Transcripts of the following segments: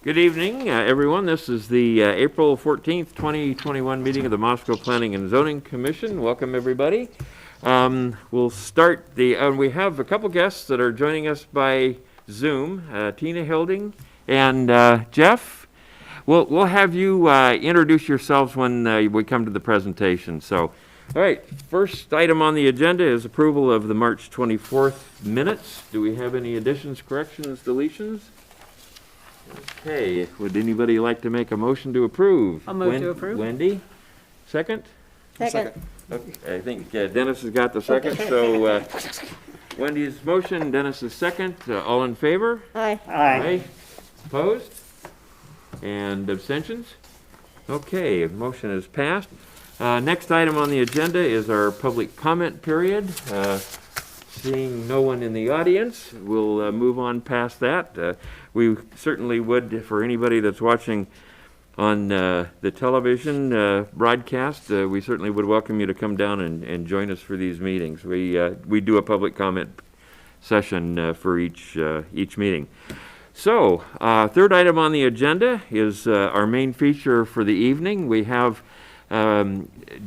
Good evening, everyone. This is the April 14th, 2021 meeting of the Moscow Planning and Zoning Commission. Welcome, everybody. We'll start we have a couple guests that are joining us by Zoom, Tina Hilding and Jeff. We'll have you introduce yourselves when we come to the presentation. So, all right, first item on the agenda is approval of the March 24th minutes. Do we have any additions, corrections, deletions? Okay, would anybody like to make a motion to approve? I'll move to approve. Wendy, second? Second. Okay, I think Dennis has got the second, so Wendy's motion, Dennis's second. All in favor? Aye. Aye. Opposed? And abstentions? Okay, motion is passed. Next item on the agenda is our public comment period. Seeing no one in the audience, we'll move on past that. We certainly would, for anybody that's watching on the television broadcast, we certainly would welcome you to come down and join us for these meetings. We do a public comment session for each meeting. So, third item on the agenda is our main feature for the evening. We have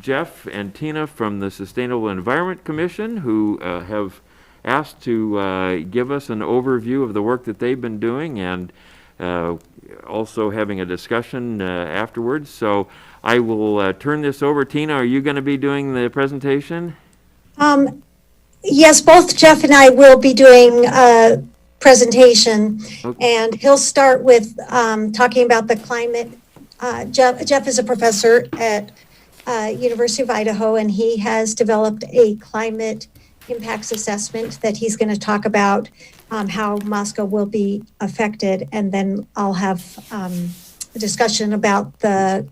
Jeff and Tina from the Sustainable Environment Commission who have asked to give us an overview of the work that they've been doing and also having a discussion afterwards. So I will turn this over. Tina, are you going to be doing the presentation? Yes, both Jeff and I will be doing a presentation, and he'll start with talking about the climate. Jeff is a professor at University of Idaho, and he has developed a climate impacts assessment that he's going to talk about how Moscow will be affected, and then I'll have a discussion about the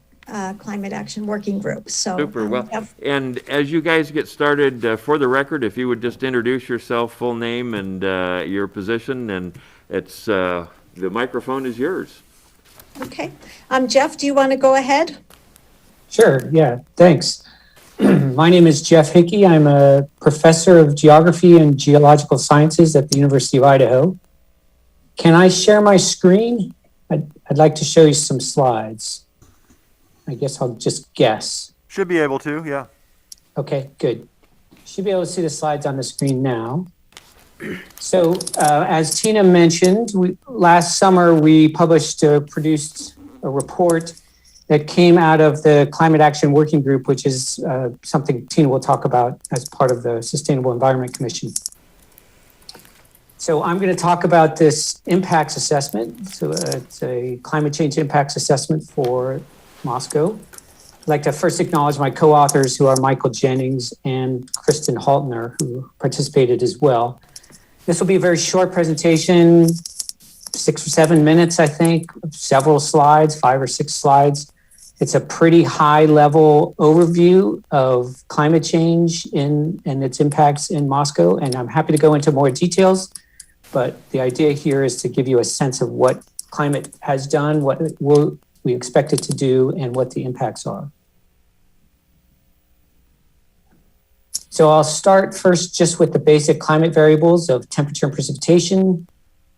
climate action working group. So super. Well, and as you guys get started, for the record, if you would just introduce yourself, full name and your position, and it's the microphone is yours. Okay. Jeff, do you want to go ahead? Sure, yeah, thanks. My name is Jeff Hickey. I'm a professor of geography and geological sciences at the University of Idaho. Can I share my screen? I'd like to show you some slides. I guess I'll just guess. Should be able to, yeah. Okay, good. Should be able to see the slides on the screen now. So as Tina mentioned, last summer we produced a report that came out of the Climate Action Working Group, which is something Tina will talk about as part of the Sustainable Environment Commission. So I'm going to talk about this impacts assessment. So it's a climate change impacts assessment for Moscow. I'd like to first acknowledge my co-authors, who are Michael Jennings and Kristen Haltner, who participated as well. This will be a very short presentation, 6 or 7 minutes, I think, several slides, 5 or 6 slides. It's a pretty high-level overview of climate change and its impacts in Moscow, and I'm happy to go into more details, but the idea here is to give you a sense of what climate has done, what we expect it to do, and what the impacts are. So I'll start first just with the basic climate variables of temperature and precipitation.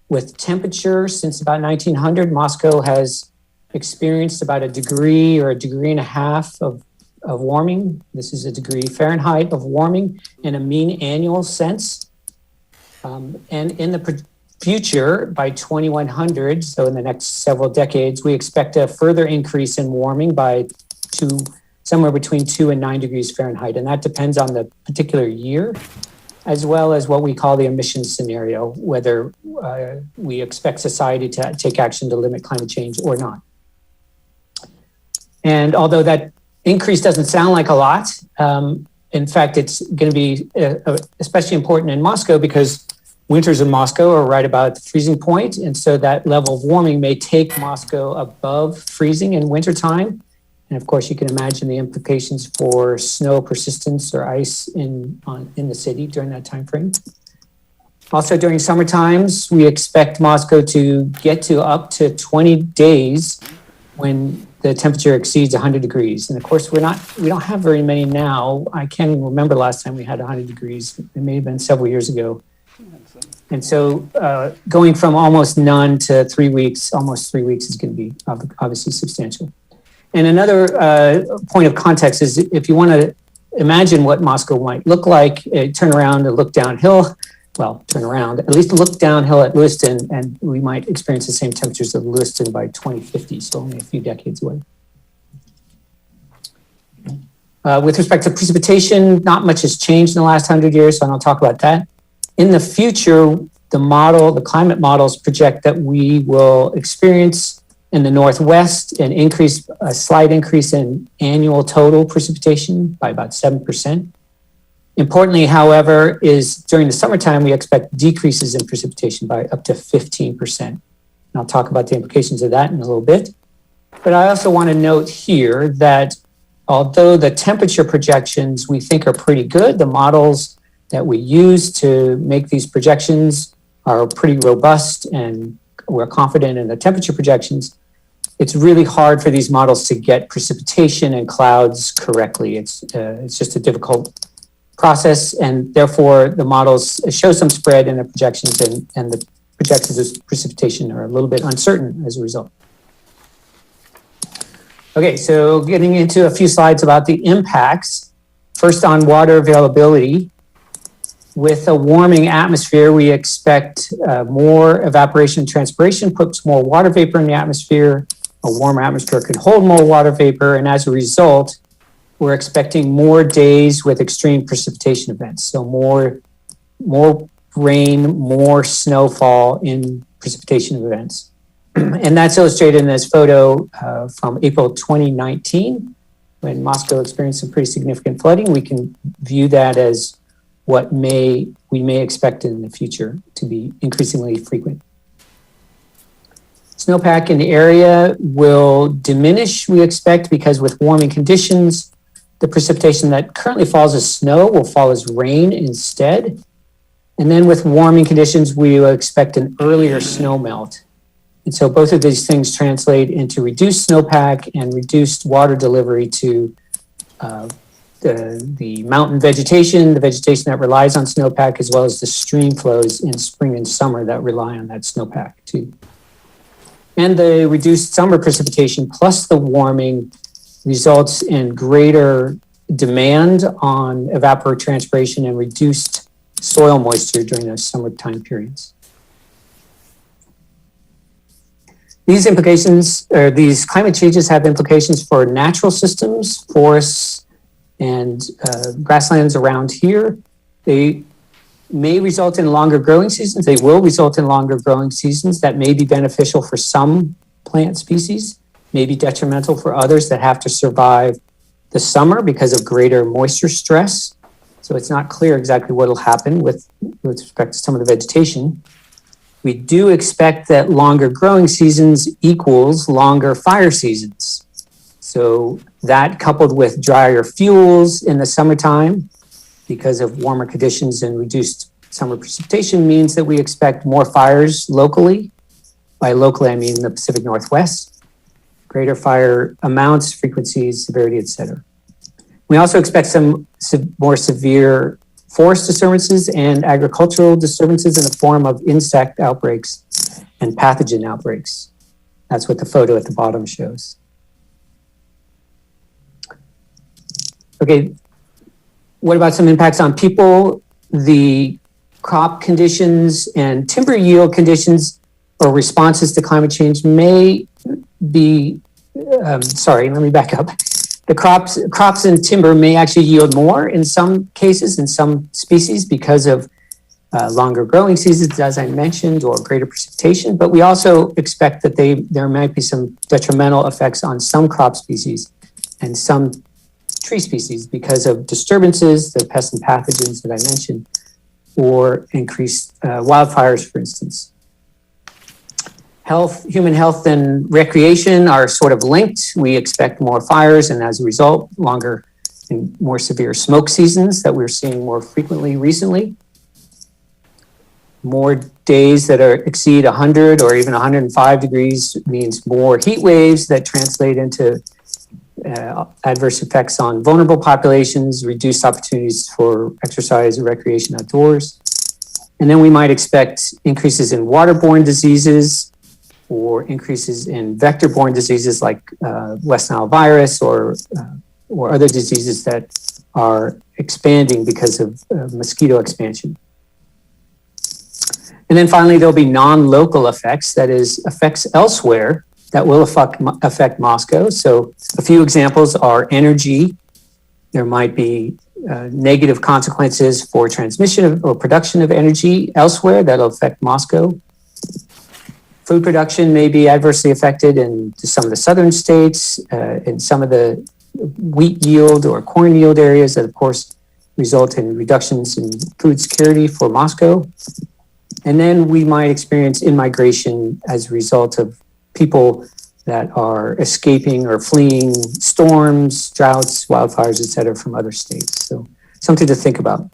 With temperature, since about 1900, Moscow has experienced about 1 degree or 1.5 degrees of warming. This is 1 degree Fahrenheit of warming in a mean annual sense. And in the future, by 2100, so in the next several decades, we expect a further increase in warming by somewhere between 2 and 9 degrees Fahrenheit. And that depends on the particular year, as well as what we call the emissions scenario, whether we expect society to take action to limit climate change or not. And although that increase doesn't sound like a lot, in fact, it's going to be especially important in Moscow because winters in Moscow are right about the freezing point. And so that level of warming may take Moscow above freezing in wintertime. And of course, you can imagine the implications for snow persistence or ice in the city during that time frame. Also, during summer times, we expect Moscow to get to up to 20 days when the temperature exceeds 100 degrees. And of course, we don't have very many now. I can't even remember last time we had 100 degrees. It may have been several years ago. And so going from almost none to 3 weeks, almost 3 weeks is going to be obviously substantial. And another point of context is if you want to imagine what Moscow might look like, turn around and look downhill. Well, turn around, at least look downhill at Lewiston, and we might experience the same temperatures of Lewiston by 2050, so only a few decades away. With respect to precipitation, not much has changed in the last 100 years, so I don't talk about that. In the future, the climate models project that we will experience in the Northwest a slight increase in annual total precipitation by about 7%. Importantly, however, is during the summertime, we expect decreases in precipitation by up to 15%. And I'll talk about the implications of that in a little bit. But I also want to note here that although the temperature projections we think are pretty good, the models that we use to make these projections are pretty robust and we're confident in the temperature projections, it's really hard for these models to get precipitation and clouds correctly. It's just a difficult process, and therefore the models show some spread in the projections, and the projections of precipitation are a little bit uncertain as a result. Okay, so getting into a few slides about the impacts. First, on water availability. With a warming atmosphere, we expect more evaporation and transpiration, puts more water vapor in the atmosphere. A warmer atmosphere can hold more water vapor, and as a result, we're expecting more days with extreme precipitation events. So more rain, more snowfall in precipitation events. And that's illustrated in this photo from April 2019, when Moscow experienced some pretty significant flooding. We can view that as what we may expect in the future to be increasingly frequent. Snowpack in the area will diminish, we expect, because with warming conditions, the precipitation that currently falls as snow will fall as rain instead. And then with warming conditions, we will expect an earlier snow melt. And so both of these things translate into reduced snowpack and reduced water delivery to the mountain vegetation, the vegetation that relies on snowpack, as well as the stream flows in spring and summer that rely on that snowpack too. And the reduced summer precipitation plus the warming results in greater demand on evapotranspiration and reduced soil moisture during those summertime periods. These implications, or these climate changes, have implications for natural systems, forests, and grasslands around here. They may result in longer growing seasons. They will result in longer growing seasons that may be beneficial for some plant species, may be detrimental for others that have to survive the summer because of greater moisture stress. So it's not clear exactly what will happen with respect to some of the vegetation. We do expect that longer growing seasons equals longer fire seasons. So that, coupled with drier fuels in the summertime because of warmer conditions and reduced summer precipitation, means that we expect more fires locally. By locally, I mean the Pacific Northwest, greater fire amounts, frequencies, severity, et cetera. We also expect some more severe forest disturbances and agricultural disturbances in the form of insect outbreaks and pathogen outbreaks. That's what the photo at the bottom shows. Okay, what about some impacts on people? The crop conditions and timber yield conditions or responses to climate change may be, sorry, let me back up. The crops and timber may actually yield more in some cases, in some species, because of longer growing seasons, as I mentioned, or greater precipitation. But we also expect that there might be some detrimental effects on some crop species and some tree species because of disturbances, the pests and pathogens that I mentioned, or increased wildfires, for instance. Human health and recreation are sort of linked. We expect more fires and as a result, longer and more severe smoke seasons that we're seeing more frequently recently. More days that exceed 100 or even 105 degrees means more heat waves that translate into adverse effects on vulnerable populations, reduced opportunities for exercise and recreation outdoors. And then we might expect increases in waterborne diseases or increases in vector-borne diseases like West Nile virus or other diseases that are expanding because of mosquito expansion. And then finally, there'll be non-local effects, that is, effects elsewhere that will affect Moscow. So a few examples are energy. There might be negative consequences for transmission or production of energy elsewhere that'll affect Moscow. Food production may be adversely affected in some of the southern states, in some of the wheat yield or corn yield areas that, of course, result in reductions in food security for Moscow. And then we might experience in-migration as a result of people that are escaping or fleeing storms, droughts, wildfires, et cetera, from other states. So something to think about.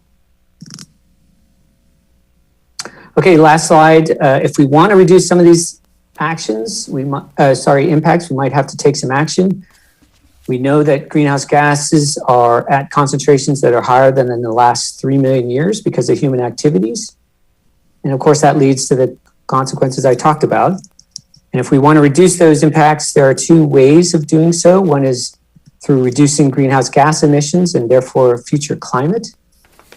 Okay, last slide. If we want to reduce some of these actions, impacts, we might have to take some action. We know that greenhouse gases are at concentrations that are higher than in the last 3 million years because of human activities. And of course, that leads to the consequences I talked about. And if we want to reduce those impacts, there are two ways of doing so. One is through reducing greenhouse gas emissions and therefore future climate.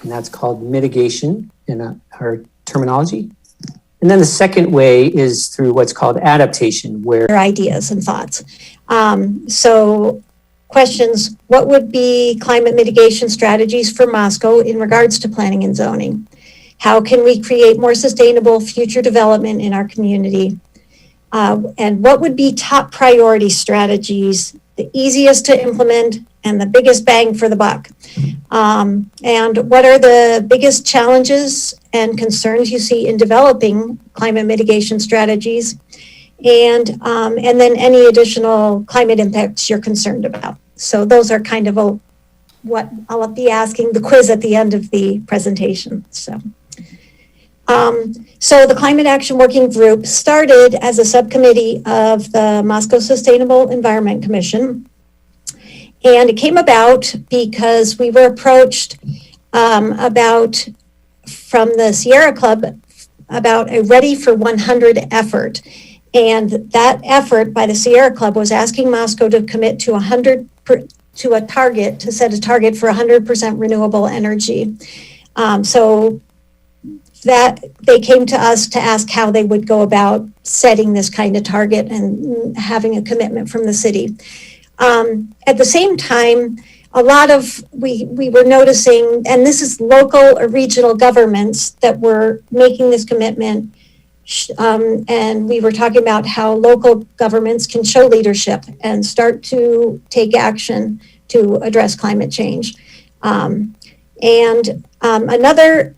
And that's called mitigation in our terminology. And then the second way is through what's called adaptation, where ideas and thoughts. So questions, what would be climate mitigation strategies for Moscow in regards to planning and zoning? How can we create more sustainable future development in our community? And what would be top priority strategies, the easiest to implement and the biggest bang for the buck? And what are the biggest challenges and concerns you see in developing climate mitigation strategies? And then any additional climate impacts you're concerned about. So those are kind of what I'll be asking the quiz at the end of the presentation. So the Climate Action Working Group started as a subcommittee of the Moscow Sustainable Environment Commission. And it came about because we were approached from the Sierra Club about a Ready for 100 effort. And that effort by the Sierra Club was asking Moscow to commit to set a target for 100% renewable energy. So that they came to us to ask how they would go about setting this kind of target and having a commitment from the city. At the same time, we were noticing, and this is local or regional governments that were making this commitment. And we were talking about how local governments can show leadership and start to take action to address climate change. Another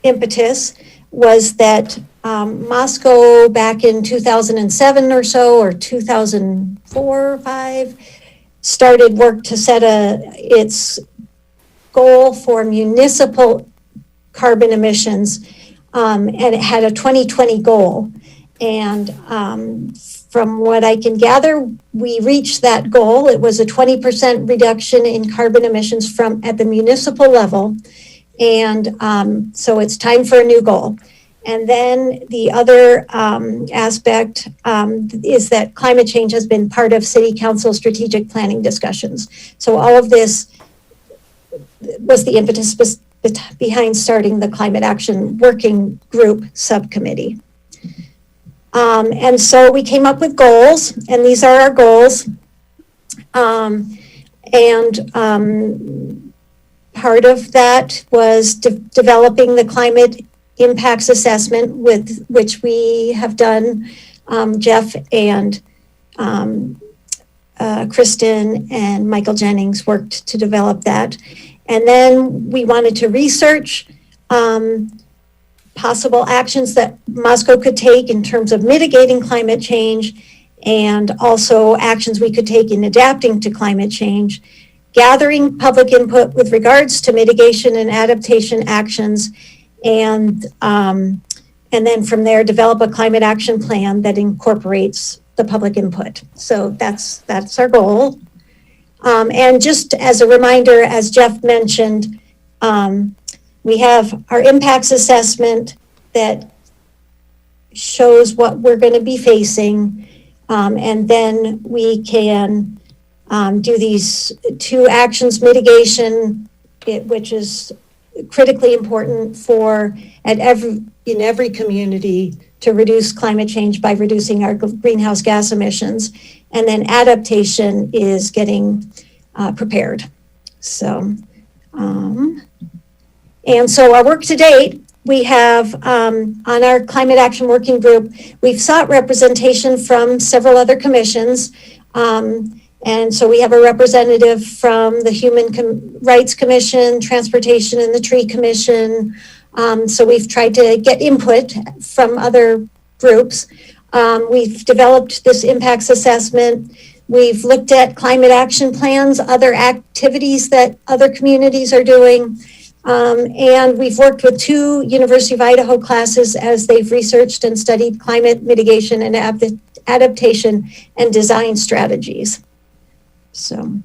impetus was that Moscow back in 2007 or so, or 2004 or 5, started work to set its goal for municipal carbon emissions, and it had a 2020 goal. And from what I can gather, we reached that goal. It was a 20% reduction in carbon emissions at the municipal level. And so it's time for a new goal. And then the other aspect is that climate change has been part of City Council strategic planning discussions. So all of this was the impetus behind starting the Climate Action Working Group subcommittee. And so we came up with goals, and these are our goals. Part of that was developing the climate impacts assessment, with which we have done. Jeff and Kristen and Michael Jennings worked to develop that. And then we wanted to research possible actions that Moscow could take in terms of mitigating climate change, and also actions we could take in adapting to climate change, gathering public input with regards to mitigation and adaptation actions, and then from there develop a climate action plan that incorporates the public input. So that's our goal. And just as a reminder, as Jeff mentioned, we have our impacts assessment that shows what we're going to be facing. And then we can do these two actions: mitigation, which is critically important in every community to reduce climate change by reducing our greenhouse gas emissions. And then adaptation is getting prepared. So, and so our work to date, we have on our Climate Action Working Group, we've sought representation from several other commissions. And so we have a representative from the Human Rights Commission, Transportation and the Tree Commission. So we've tried to get input from other groups. We've developed this impacts assessment. We've looked at climate action plans, other activities that other communities are doing. And we've worked with 2 University of Idaho classes as they've researched and studied climate mitigation and adaptation and design strategies. So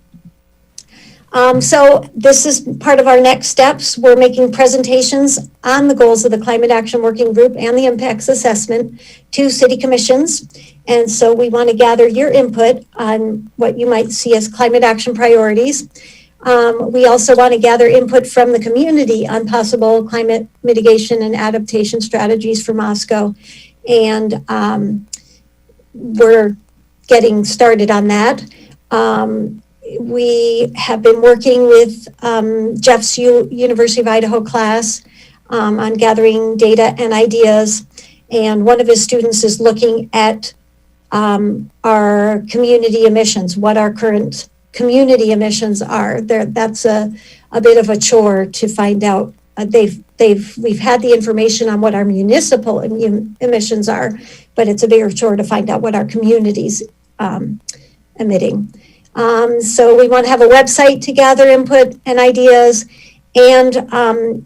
this is part of our next steps. We're making presentations on the goals of the Climate Action Working Group and the impacts assessment to city commissions. And so we want to gather your input on what you might see as climate action priorities. We also want to gather input from the community on possible climate mitigation and adaptation strategies for Moscow. And we're getting started on that. We have been working with Jeff's University of Idaho class on gathering data and ideas. And one of his students is looking at our community emissions, what our current community emissions are. That's a bit of a chore to find out. We've had the information on what our municipal emissions are, but it's a bigger chore to find out what our community's emitting. So we want to have a website to gather input and ideas. And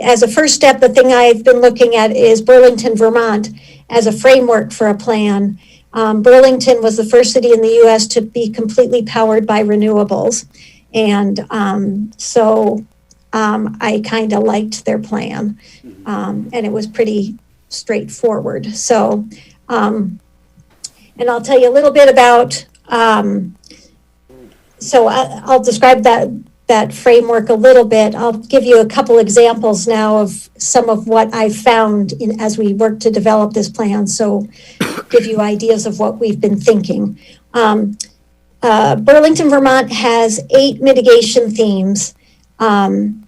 as a first step, the thing I've been looking at is Burlington, Vermont, as a framework for a plan. Burlington was the first city in the U.S. to be completely powered by renewables. And so I kind of liked their plan. And it was pretty straightforward. So, and I'll tell you a little bit about, so I'll describe that framework a little bit. I'll give you a couple examples now of some of what I found as we work to develop this plan. So give you ideas of what we've been thinking. Burlington, Vermont has 8 mitigation themes and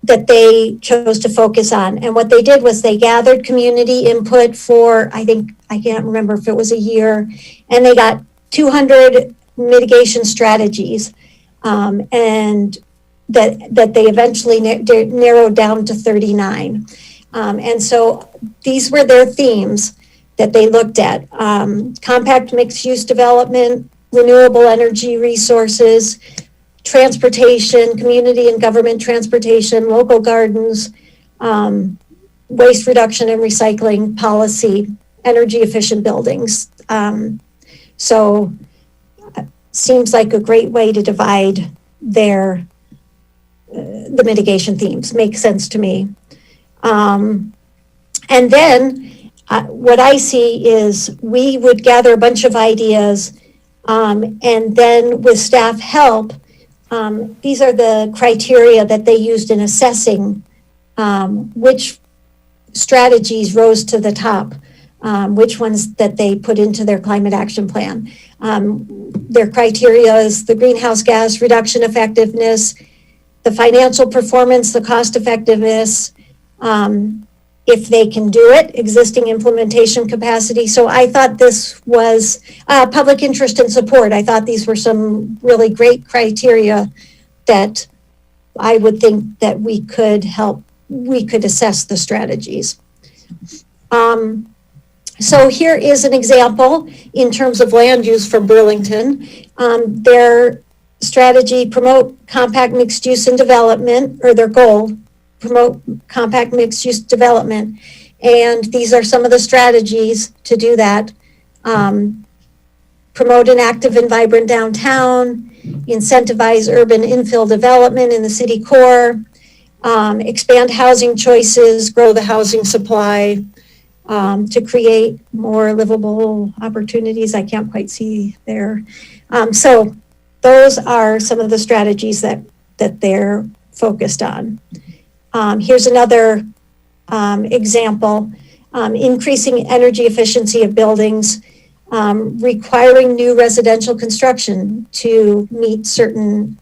that they chose to focus on. And what they did was they gathered community input for, I can't remember if it was a year, and they got 200 mitigation strategies. And that they eventually narrowed down to 39. And so these were their themes that they looked at: compact mixed-use development, renewable energy resources, transportation, community and government transportation, local gardens, waste reduction and recycling policy, energy efficient buildings. So seems like a great way to divide the mitigation themes. Makes sense to me. And then what I see is we would gather a bunch of ideas, and then with staff help, these are the criteria that they used in assessing which strategies rose to the top, which ones that they put into their climate action plan. Their criteria is the greenhouse gas reduction effectiveness, the financial performance, the cost effectiveness, if they can do it, existing implementation capacity. So I thought this was public interest and support. I thought these were some really great criteria that I would think that we could assess the strategies. So here is an example in terms of land use from Burlington. Their strategy, promote compact mixed use and development, or their goal, promote compact mixed use development. And these are some of the strategies to do that. Promote an active and vibrant downtown, incentivize urban infill development in the city core, expand housing choices, grow the housing supply, to create more livable opportunities. I can't quite see there. So those are some of the strategies that they're focused on. Here's another example, increasing energy efficiency of buildings, requiring new residential construction to meet certain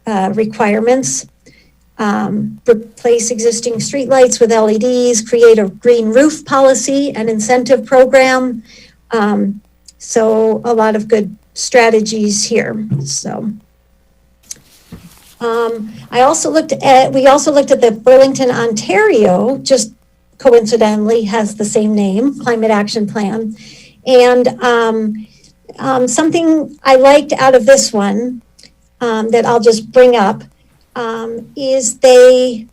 requirements, replace existing streetlights with LEDs, create a green roof policy and incentive program. So a lot of good strategies here. So we also looked at the Burlington, Ontario, just coincidentally has the same name, Climate Action Plan. And something I liked out of this one that I'll just bring up is the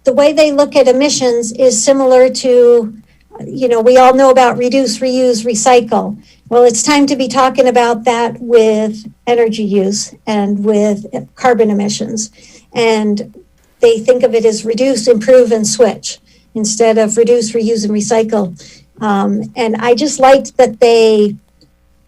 way they look at emissions is similar to, we all know about reduce, reuse, recycle. Well, it's time to be talking about that with energy use and with carbon emissions. And they think of it as reduce, improve, and switch instead of reduce, reuse, and recycle. And I just liked that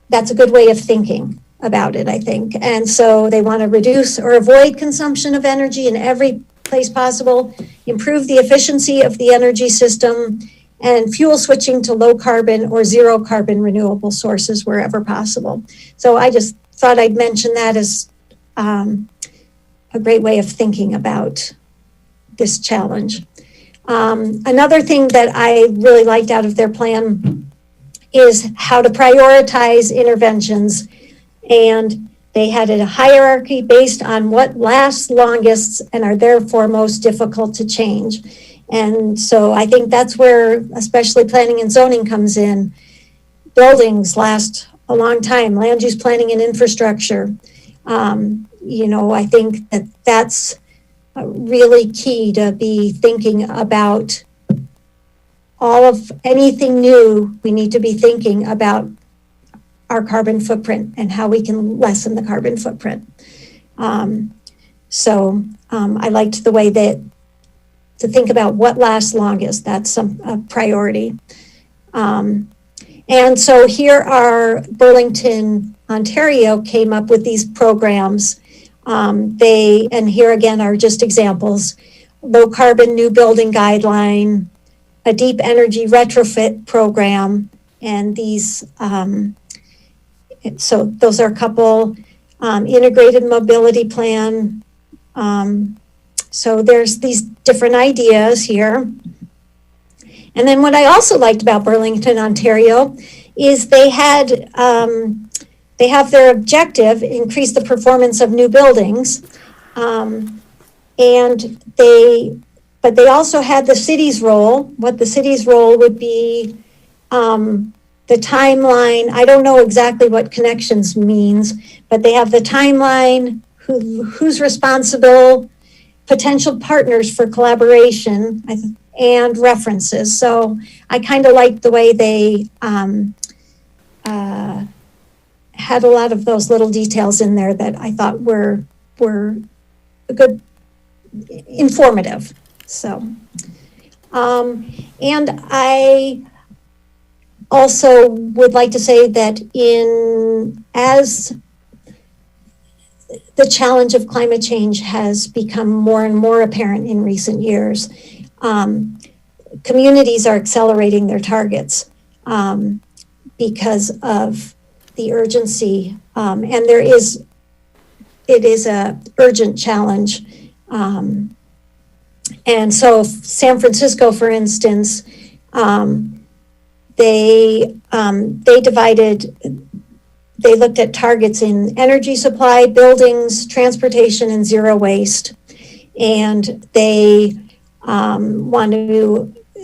that's a good way of thinking about it, I think. And so they want to reduce or avoid consumption of energy in every place possible, improve the efficiency of the energy system, and fuel switching to low carbon or zero carbon renewable sources wherever possible. So I just thought I'd mention that as a great way of thinking about this challenge. Another thing that I really liked out of their plan is how to prioritize interventions. And they had a hierarchy based on what lasts longest and are therefore most difficult to change. And so I think that's where especially planning and zoning comes in. Buildings last a long time, land use planning and infrastructure. I think that's really key to be thinking about all of anything new. We need to be thinking about our carbon footprint and how we can lessen the carbon footprint. So I liked the way that to think about what lasts longest. That's a priority. And so here are Burlington, Ontario came up with these programs. And here again are just examples: low carbon new building guideline, a deep energy retrofit program, and these. So those are a couple. Integrated mobility plan. So there's these different ideas here. And then what I also liked about Burlington, Ontario, is they have their objective, increase the performance of new buildings. But they also had the city's role, what the city's role would be, the timeline. I don't know exactly what connections means, but they have the timeline, who's responsible, potential partners for collaboration, and references. So I kind of liked the way they had a lot of those little details in there that I thought were good, informative. So, and I also would like to say that as the challenge of climate change has become more and more apparent in recent years, communities are accelerating their targets because of the urgency, and it is a urgent challenge. And so San Francisco, for instance, they looked at targets in energy supply, buildings, transportation, and zero waste. And they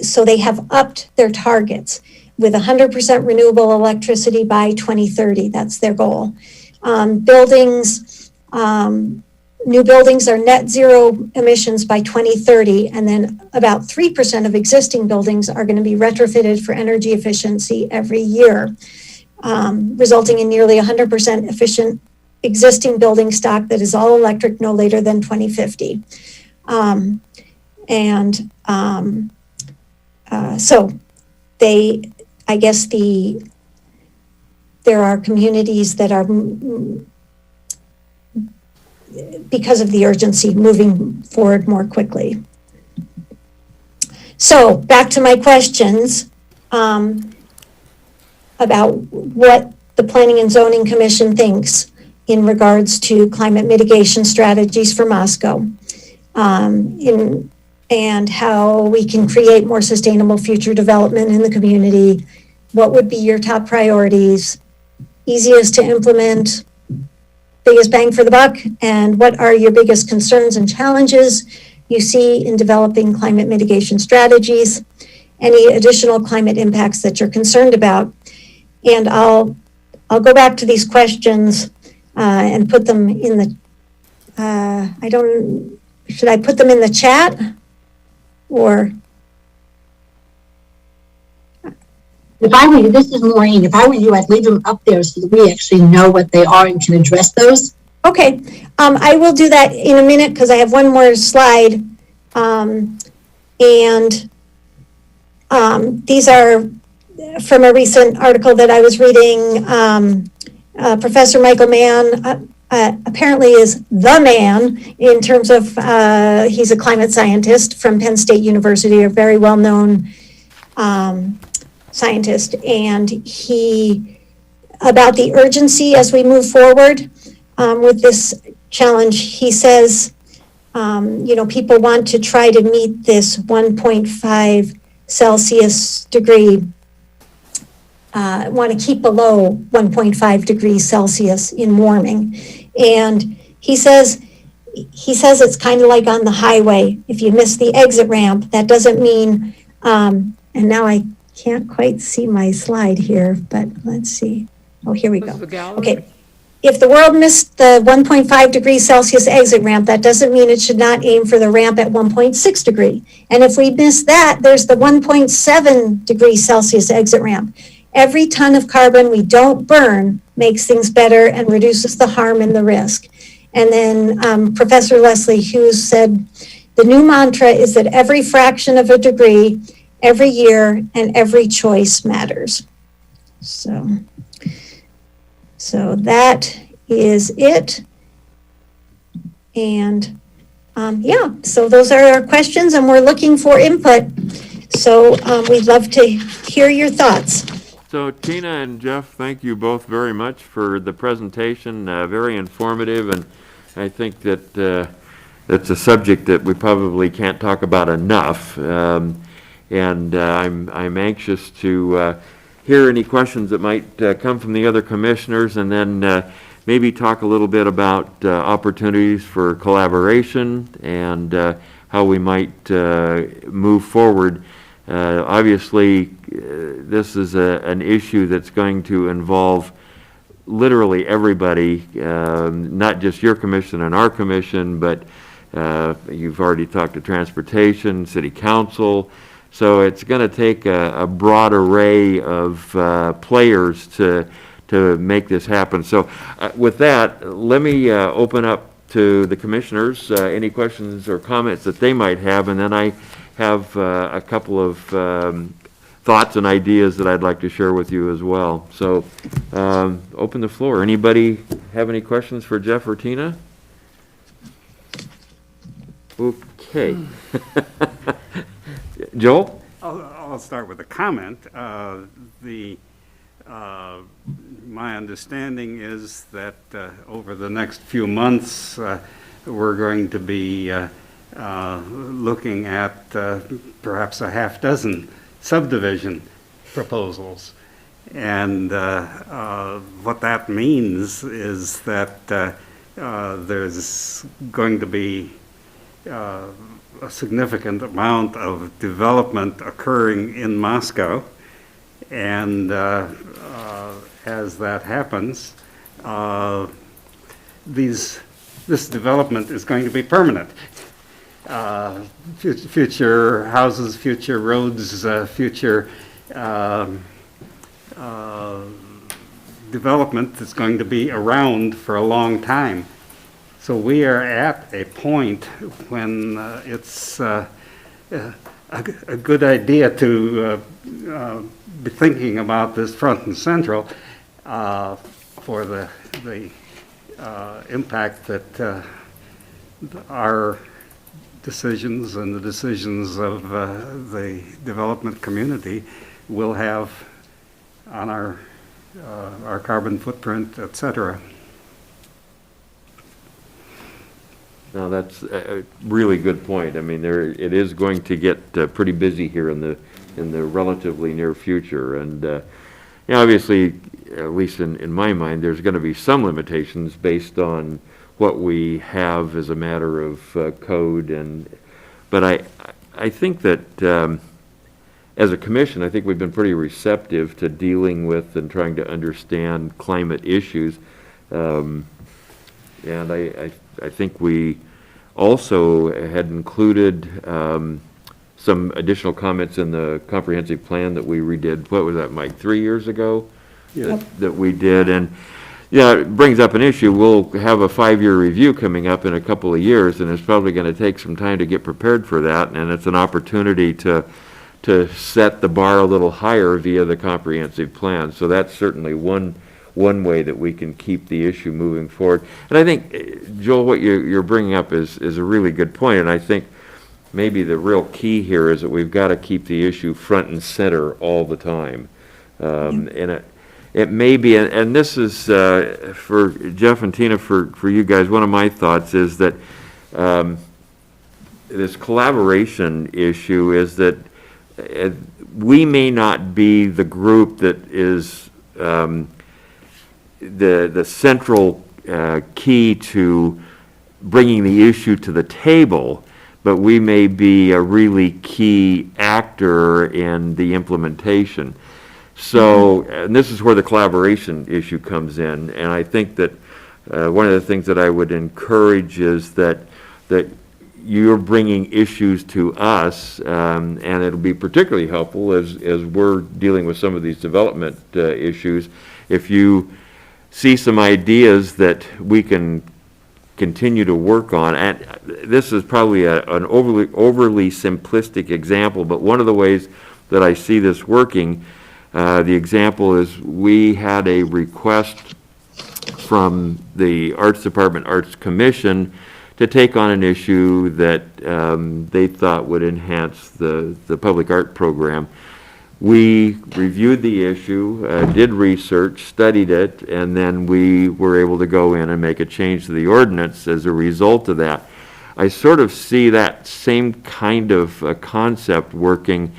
so they have upped their targets with 100% renewable electricity by 2030. That's their goal. New buildings are net zero emissions by 2030, and then about 3% of existing buildings are going to be retrofitted for energy efficiency every year, resulting in nearly 100% efficient existing building stock that is all electric no later than 2050. So I guess there are communities that are, because of the urgency, moving forward more quickly. So back to my questions about what the Planning and Zoning Commission thinks in regards to climate mitigation strategies for Moscow, and how we can create more sustainable future development in the community. What would be your top priorities, easiest to implement, biggest bang for the buck, and what are your biggest concerns and challenges you see in developing climate mitigation strategies? Any additional climate impacts that you're concerned about? And I'll go back to these questions and put them in the, should I put them in the chat or? If I were you, this is Maureen, if I were you, I'd leave them up there so that we actually know what they are and can address those. Okay, I will do that in a minute because I have one more slide. These are from a recent article that I was reading. Professor Michael Mann apparently is the man in terms of, he's a climate scientist from Penn State University, a very well-known scientist. And about the urgency as we move forward with this challenge, he says, people want to try to meet this 1.5 Celsius degree, want to keep below 1.5 degrees Celsius in warming. And he says it's kind of like on the highway. If you miss the exit ramp, that doesn't mean, and now I can't quite see my slide here, but let's see. Oh, here we go. Okay. If the world missed the 1.5 degrees Celsius exit ramp, that doesn't mean it should not aim for the ramp at 1.6 degree. And if we miss that, there's the 1.7 degrees Celsius exit ramp. Every ton of carbon we don't burn makes things better and reduces the harm and the risk. And then Professor Leslie Hughes said, the new mantra is that every fraction of a degree, every year, and every choice matters. So that is it. And so those are our questions and we're looking for input. So we'd love to hear your thoughts. So Tina and Jeff, thank you both very much for the presentation, very informative, and I think that that's a subject that we probably can't talk about enough. And I'm anxious to hear any questions that might come from the other commissioners, and then maybe talk a little bit about opportunities for collaboration and how we might move forward. Obviously, this is an issue that's going to involve literally everybody, not just your commission and our commission, but you've already talked to transportation, city council. So it's going to take a broad array of players to make this happen. So with that, let me open up to the commissioners, any questions or comments that they might have, and then I have a couple of thoughts and ideas that I'd like to share with you as well. So open the floor. Anybody have any questions for Jeff or Tina? Okay. Joel? I'll start with a comment. My understanding is that over the next few months, we're going to be looking at perhaps a half dozen subdivision proposals. And what that means is that there's going to be a significant amount of development occurring in Moscow. And as that happens, this development is going to be permanent. Future houses, future roads, future development that's going to be around for a long time. So we are at a point when it's a good idea to be thinking about this front and central for the impact that our decisions and the decisions of the development community will have on our carbon footprint, et cetera. Now, that's a really good point. I mean, it is going to get pretty busy here in the relatively near future. And obviously, at least in my mind, there's going to be some limitations based on what we have as a matter of code. But I think that as a commission, I think we've been pretty receptive to dealing with and trying to understand climate issues. And I think we also had included some additional comments in the comprehensive plan that we redid. What was that, Mike, 3 years ago? Yeah. That we did. And yeah, it brings up an issue. We'll have a 5-year review coming up in a couple of years, and it's probably going to take some time to get prepared for that. And it's an opportunity to set the bar a little higher via the comprehensive plan. So that's certainly one way that we can keep the issue moving forward. And I think, Joel, what you're bringing up is a really good point. And I think maybe the real key here is that we've got to keep the issue front and center all the time. And it may be, and this is for Jeff and Tina, for you guys, one of my thoughts is that this collaboration issue is that we may not be the group that is the central key to bringing the issue to the table, but we may be a really key actor in the implementation. So, and this is where the collaboration issue comes in, and I think that one of the things that I would encourage is that you're bringing issues to us, and it'll be particularly helpful as we're dealing with some of these development issues. If you see some ideas that we can continue to work on, and this is probably an overly simplistic example, but one of the ways that I see this working, the example is we had a request from the Arts Department Arts Commission to take on an issue that they thought would enhance the public art program. We reviewed the issue, did research, studied it, and then we were able to go in and make a change to the ordinance as a result of that. I sort of see that same kind of concept working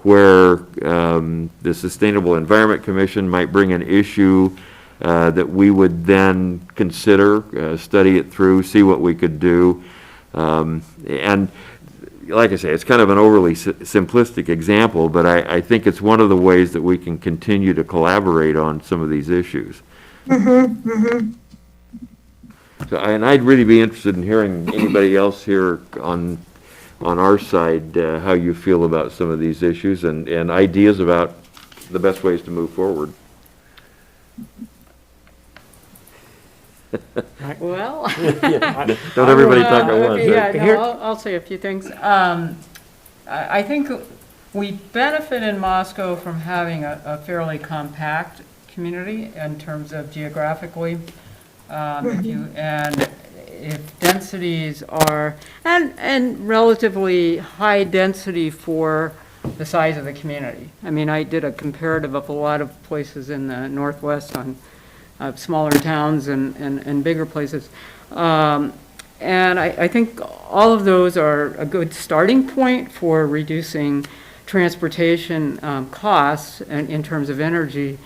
where the Sustainable Environment Commission might bring an issue that we would then consider, study it through, see what we could do. And like I say, it's kind of an overly simplistic example, but I think it's one of the ways that we can continue to collaborate on some of these issues. Mm-hmm, mm-hmm. So, and I'd really be interested in hearing anybody else here on our side, how you feel about some of these issues and ideas about the best ways to move forward. Well, Don't everybody talk at once. yeah, right? no, I'll say a few things. I think we benefit in Moscow from having a fairly compact community in terms of geographically. If densities are, and relatively high density for the size of the community. I mean, I did a comparative of a lot of places in the Northwest on smaller towns and bigger places. And I think all of those are a good starting point for reducing transportation costs and in terms of energy.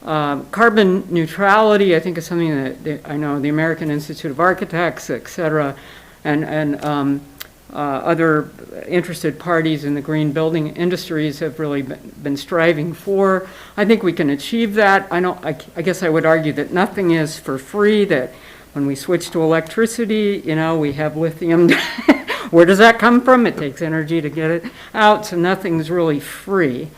Carbon neutrality, I think, is something that I know the American Institute of Architects, et cetera, and other interested parties in the green building industries have really been striving for. I think we can achieve that. I guess I would argue that nothing is for free, that when we switch to electricity, we have lithium. Where does that come from? It takes energy to get it out, so nothing's really free.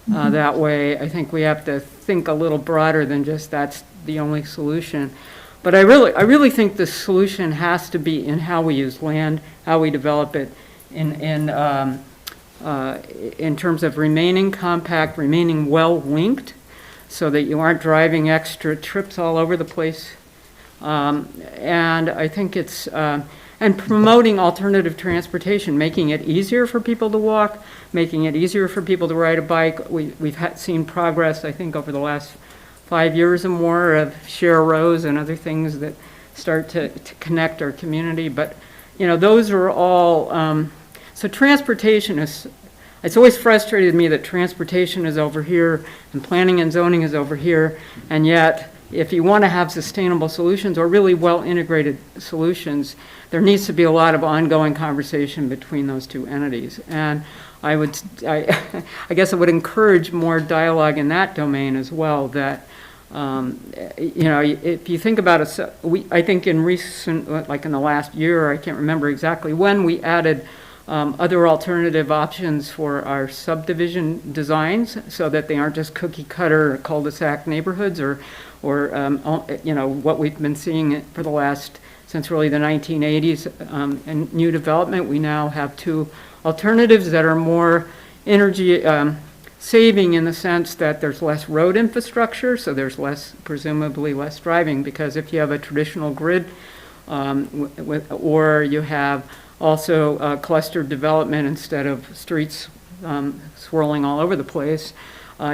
that way. I think we have to think a little broader than just that's the only solution. But I really think the solution has to be in how we use land, how we develop it, in terms of remaining compact, remaining well linked, so that you aren't driving extra trips all over the place. And I think it's, and promoting alternative transportation, making it easier for people to walk, making it easier for people to ride a bike. We've seen progress, I think, over the last 5 years or more of share rows and other things that start to connect our community. But, those are all, so transportation is, it's always frustrated me that transportation is over here and planning and zoning is over here, and yet if you want to have sustainable solutions or really well integrated solutions, there needs to be a lot of ongoing conversation between those two entities. And I guess I would encourage more dialogue in that domain as well, that if you think about it, I think in recent, like in the last year, I can't remember exactly when, we added other alternative options for our subdivision designs, so that they aren't just cookie cutter cul-de-sac neighborhoods or what we've been seeing for the last, since really the 1980s in new development. We now have two alternatives that are more energy saving, in the sense that there's less road infrastructure, so there's presumably less driving, because if you have a traditional grid or you have also clustered development instead of streets swirling all over the place,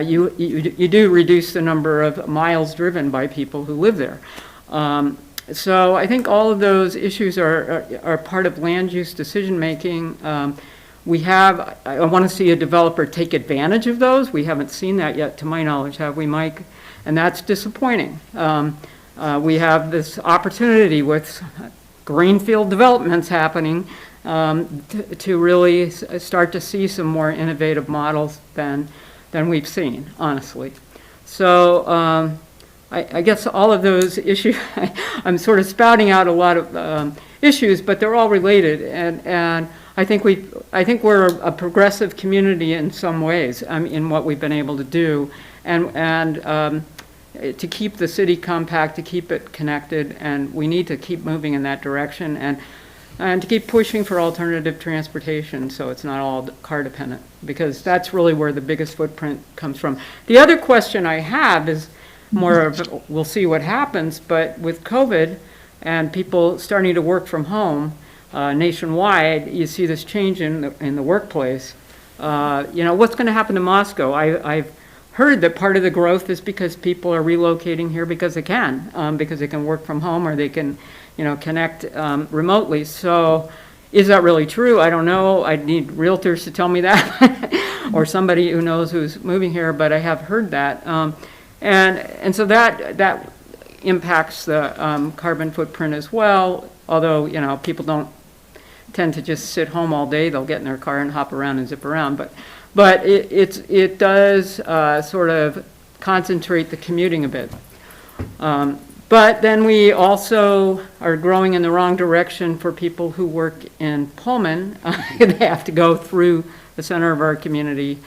you do reduce the number of miles driven by people who live there. So I think all of those issues are part of land use decision making. I want to see a developer take advantage of those. We haven't seen that yet, to my knowledge, have we, Mike? And that's disappointing. We have this opportunity with greenfield developments happening to really start to see some more innovative models than we've seen, honestly. So I guess all of those issues, I'm sort of spouting out a lot of issues, but they're all related, and I think we're a progressive community in some ways, in what we've been able to do, and to keep the city compact, to keep it connected, and we need to keep moving in that direction, and to keep pushing for alternative transportation, so it's not all car dependent, because that's really where the biggest footprint comes from. The other question I have is more of, we'll see what happens, but with COVID and people starting to work from home nationwide, you see this change in the workplace. What's going to happen to Moscow? I've heard that part of the growth is because people are relocating here because they can work from home, or they can, connect remotely. So is that really true? I don't know. I need realtors to tell me that, or somebody who knows who's moving here, but I have heard that. And so that impacts the carbon footprint as well, although, people don't tend to just sit home all day. They'll get in their car and hop around and zip around, but it does sort of concentrate the commuting a bit. But then we also are growing in the wrong direction for people who work in Pullman. They have to go through the center of our community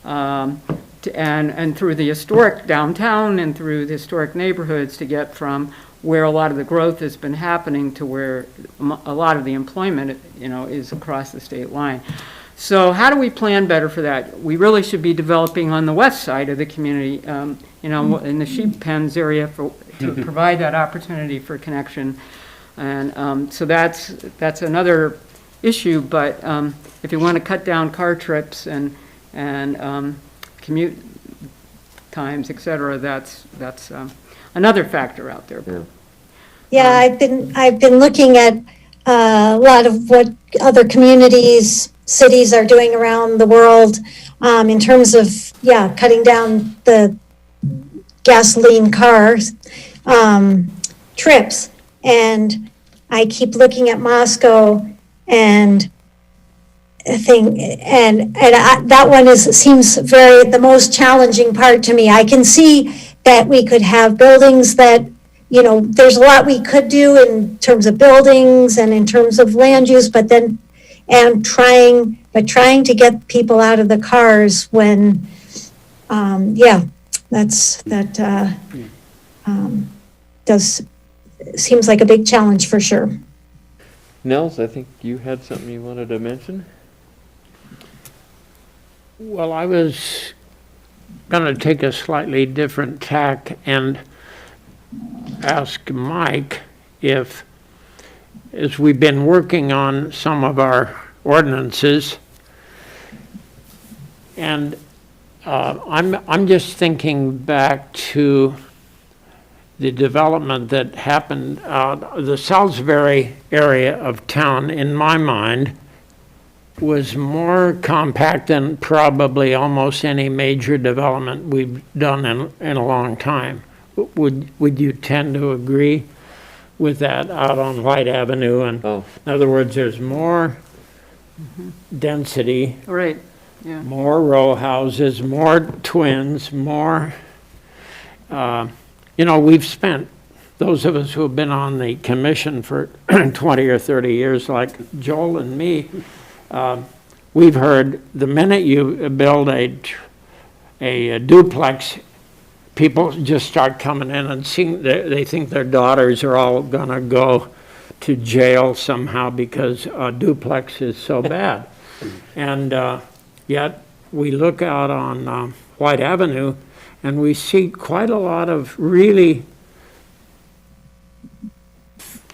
and through the historic downtown and through the historic neighborhoods to get from where a lot of the growth has been happening to where a lot of the employment, is across the state line. So how do we plan better for that? We really should be developing on the west side of the community, in the sheep pens area to provide that opportunity for connection. And so that's another issue, but if you want to cut down car trips and commute times, et cetera, that's another factor out there. Yeah, I've been looking at a lot of what other communities, cities are doing around the world in terms of, cutting down the gasoline cars trips. And I keep looking at Moscow and that one seems the most challenging part to me. I can see that we could have buildings that, there's a lot we could do in terms of buildings and in terms of land use, but trying to get people out of the cars when yeah, does, seems like a big challenge for sure. Nels, I think you had something you wanted to mention? Well, I was going to take a slightly different tack and ask Mike if, as we've been working on some of our ordinances, and I'm just thinking back to the development that happened, the Salisbury area of town, in my mind, was more compact than probably almost any major development we've done in a long time. Would you tend to agree with that out on White Avenue? And Oh. in other words, there's more density, Right, yeah. more row houses, more twins, more, we've spent, those of us who have been on the commission for 20 or 30 years, like Joel and me, we've heard the minute you build a duplex, people just start coming in and seeing, they think their daughters are all gonna go to jail somehow because a duplex is so bad. And yet we look out on White Avenue and we see quite a lot of really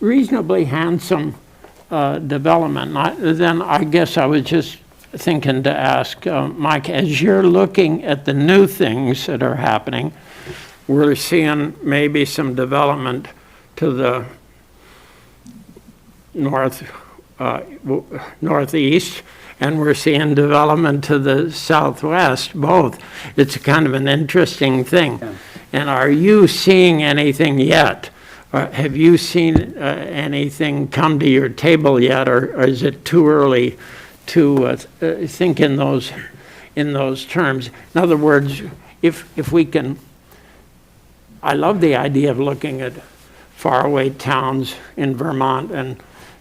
reasonably handsome development. Then I guess I was just thinking to ask Mike, as you're looking at the new things that are happening, we're seeing maybe some development to the northeast, and we're seeing development to the southwest, both. It's kind of an interesting thing. Yeah. And are you seeing anything yet? Or have you seen anything come to your table yet, or is it too early to think in those terms? In other words, if we can, I love the idea of looking at faraway towns in Vermont and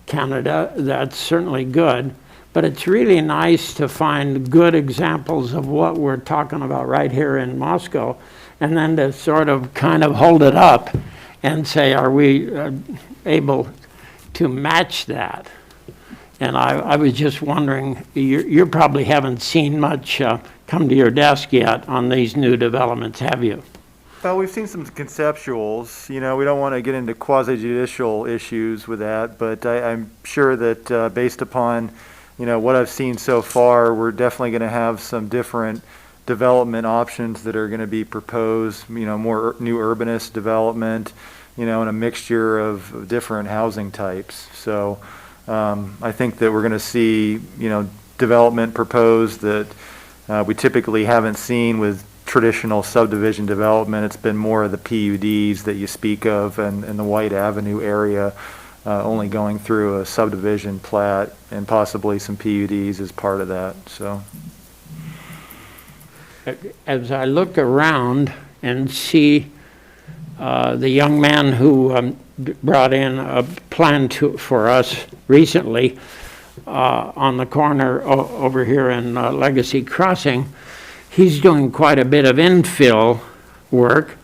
Canada. That's certainly good. But it's really nice to find good examples of what we're talking about right here in Moscow, and then to sort of kind of hold it up and say, are we able to match that? And I was just wondering, you probably haven't seen much come to your desk yet on these new developments, have you? Well, we've seen some conceptuals. We don't want to get into quasi-judicial issues with that, but I'm sure that based upon what I've seen so far, we're definitely going to have some different development options that are going to be proposed, more new urbanist development, and a mixture of different housing types. So I think that we're going to see, development proposed that we typically haven't seen with traditional subdivision development. It's been more of the PUDs that you speak of and the White Avenue area. Only going through a subdivision plat and possibly some PUDs as part of that. So, as I look around and see the young man who brought in a plan for us recently on the corner over here in Legacy Crossing, he's doing quite a bit of infill work,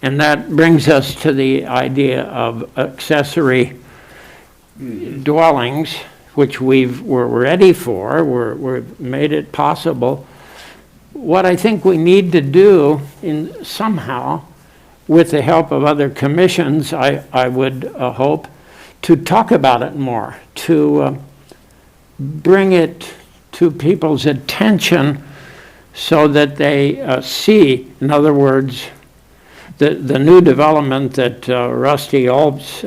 and that brings us to the idea of accessory dwellings, which we're ready for. We've made it possible. What I think we need to do in somehow, with the help of other commissions, I would hope, to talk about it more, to bring it to people's attention so that they see, in other words, the new development that Rusty Alps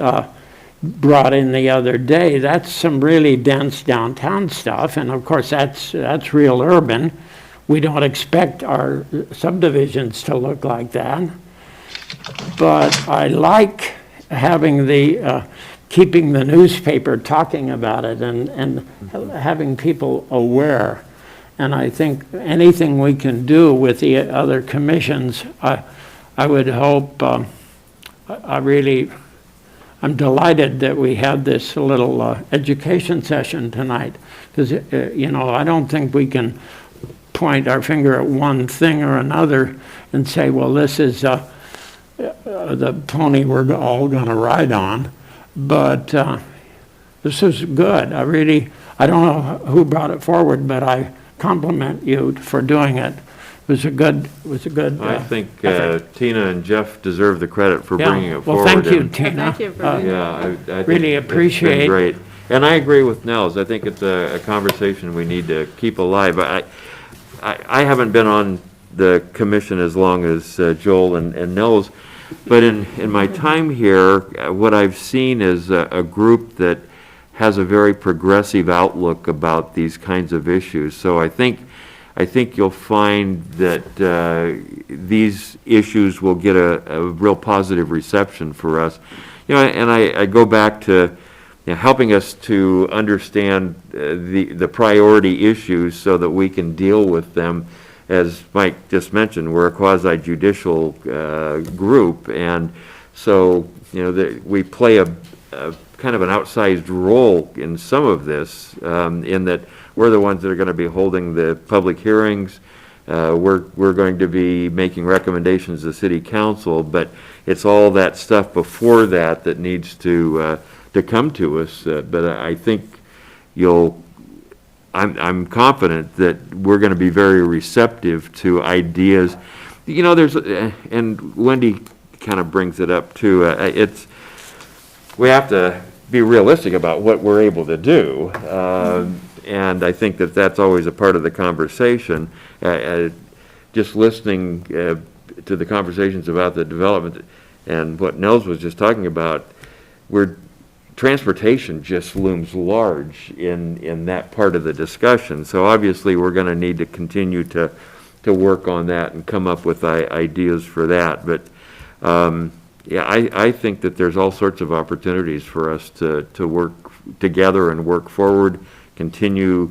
brought in the other day, that's some really dense downtown stuff, and of course that's real urban. We don't expect our subdivisions to look like that, but I like having keeping the newspaper talking about it and having people aware. And I think anything we can do with the other commissions, I would hope, I'm delighted that we had this little education session tonight, because, I don't think we can point our finger at one thing or another and say, well, this is the pony we're all going to ride on. But this is good. I don't know who brought it forward, but I compliment you for doing it. It was a good I think effort. Tina and Jeff deserve the credit for Yeah. bringing it Well, forward. thank you, and- Tina. Thank you for doing Yeah, I think Really it's been appreciate- great. And I agree with Nels. I think it's a conversation we need to keep alive. I haven't been on the commission as long as Joel and Nels, but in my time here, what I've seen is a group that has a very progressive outlook about these kinds of issues. So I think you'll find that these issues will get a real positive reception for us. You know, and I go back to helping us to understand the priority issues so that we can deal with them. As Mike just mentioned, we're a quasi-judicial group, and so we play a kind of an outsized role in some of this, in that we're the ones that are going to be holding the public hearings. We're going to be making recommendations to City Council, but it's all that stuff before that needs to come to us. But I think I'm confident that we're going to be very receptive to ideas. You know, and Wendy kind of brings it up too. We have to be realistic about what we're able to do. And I think that's always a part of the conversation. Just listening to the conversations about the development and what Nels was just talking about, transportation just looms large in that part of the discussion. So obviously we're going to need to continue to work on that and come up with ideas for that. But yeah, I think that there's all sorts of opportunities for us to work together and work forward, continue